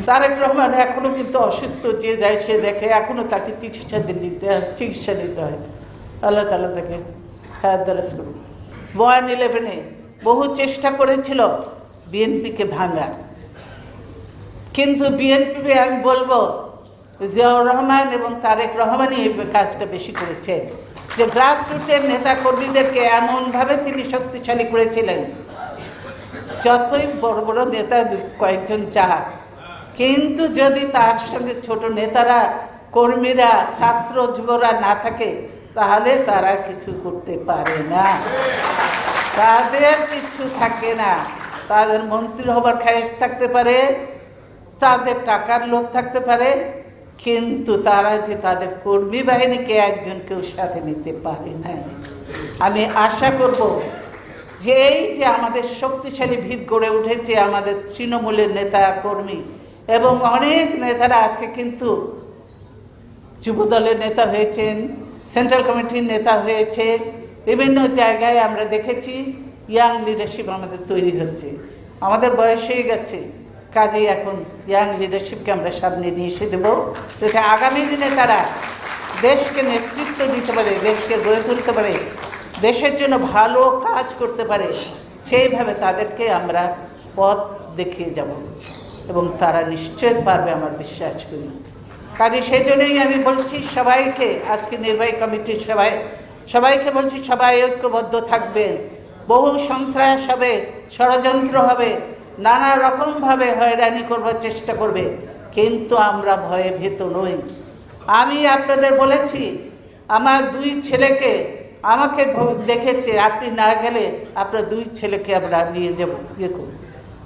তারেক রহমান এখনো কিন্তু অসুস্থ, যে যায় সে দেখে, এখনো তাকে চিকিৎসা নিতে হয়। আল্লাহ তাআলা তাকে হায়াত দারাজ করুন। 1/11-এ বহু চেষ্টা করেছিল বিএনপিকে ভাঙার, কিন্তু বিএনপি আমি বলবো জিয়াউর রহমান এবং তারেক রহমানই এই কাজটা বেশি করেছেন, যে গ্রাসরুটের নেতা কর্মীদেরকে এমনভাবে তিনি শক্তিশালী করেছিলেন, যতই বড় বড় নেতা কয়েকজন যাক, কিন্তু যদি তার সঙ্গে ছোট নেতারা, কর্মীরা, ছাত্র যুবরা না থাকে, তাহলে তারা কিছু করতে পারে না, তাদের কিছু থাকে না। তাদের মন্ত্রী হবার খায়েশ থাকতে পারে, তাদের টাকার লোভ থাকতে পারে, কিন্তু তারা যে তাদের কর্মী বাহিনীকে একজনকেও সাথে নিতে পারে না। আমি আশা করব যে এই যে আমাদের শক্তিশালী ভিত গড়ে উঠেছে, আমাদের তৃণমূলের নেতা কর্মী এবং অনেক নেতারা আজকে কিন্তু যুবদলের নেতা হয়েছেন, সেন্ট্রাল কমিটির নেতা হয়েছে, বিভিন্ন জায়গায় আমরা দেখেছি ইয়াং লিডারশিপ আমাদের তৈরি হচ্ছে। আমাদের বয়স হয়ে গেছে, কাজেই এখন ইয়াং লিডারশিপকে আমরা সামনে নিয়ে এসে দেবো, যাতে আগামী দিনে তারা দেশকে নেতৃত্ব দিতে পারে, দেশকে গড়ে তুলতে পারে, দেশের জন্য ভালো কাজ করতে পারে। সেইভাবে তাদেরকে আমরা পথ দেখিয়ে যাব এবং তারা নিশ্চয় পারবে, আমার বিশ্বাস করি। কাজে সেই জন্যই আমি বলছি সবাইকে, আজকে নির্বাহী কমিটির সবাইকে বলছি, সবাই ঐক্যবদ্ধ থাকবেন। বহু সন্ত্রাস হবে, ষড়যন্ত্র হবে, নানা রকমভাবে হয়রানি করবার চেষ্টা করবে, কিন্তু আমরা ভয়ে ভীত নই। আমি আপনাদের বলেছি, আমার 2 ছেলেকে আমাকে দেখেছে, আপনি না গেলে আপনার 2 ছেলেকে আমরা নিয়ে যাবো,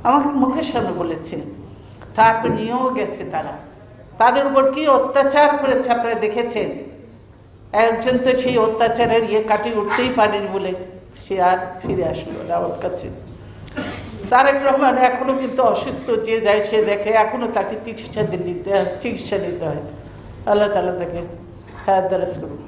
আমাকে মুখের সামনে বলেছে, তারপর নিয়েও গেছে। তাদের উপর কি অত্যাচার করেছে আপনারা দেখেছেন। একজন তো সেই অত্যাচারের কাটিয়ে উঠতেই পারেনি বলে সে আর ফিরে আসলো না ওর কাছে। তারেক রহমান এখনো কিন্তু অসুস্থ, যে যায় সে দেখে, এখনো তাকে চিকিৎসা নিতে হয়। আল্লাহ তাআলা তাকে হায়াত দারাজ করুন।